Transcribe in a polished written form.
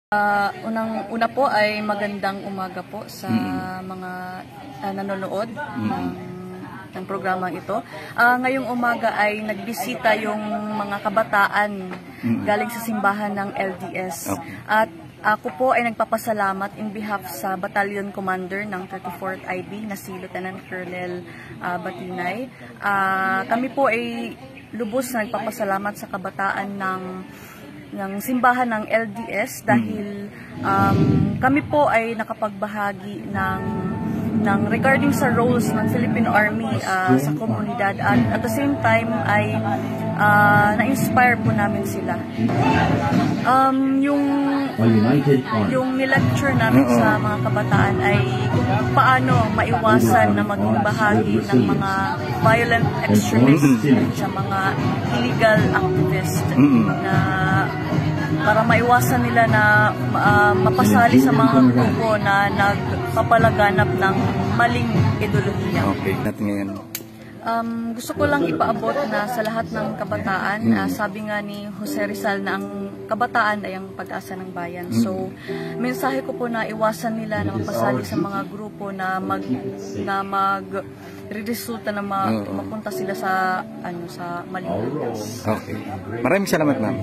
Una po ay magandang umaga po sa mga nanonood ng programang ito. Ngayong umaga ay nagbisita yung mga kabataan galing sa simbahan ng LDS. At ako po ay nagpapasalamat in behalf sa Battalion Commander ng 34th IB na si Lieutenant Colonel Batinay. Kami po ay lubos na nagpapasalamat sa kabataan ng simbahan ng LDS dahil kami po ay nakapagbahagi ng regarding sa roles ng Philippine Army sa komunidad at the same time ay na-inspire po namin sila. Yung nilecture namin sa mga kabataan ay kung paano maiwasan na maging bahagi ng mga violent extremists sa mga illegal activists na para maiwasan nila na mapasali sa mga grupo na nagpapalaganap ng maling ideolohiya. Okay, natin ngayon. Gusto ko lang ipaabot na sa lahat ng kabataan, sabi nga ni Jose Rizal na ang kabataan ay ang pag-asa ng bayan. So, mensahe ko po na iwasan nila na mapasali sa mga grupo na mag-resulta na mapunta sila sa maling. Okay. Maraming salamat, ma'am.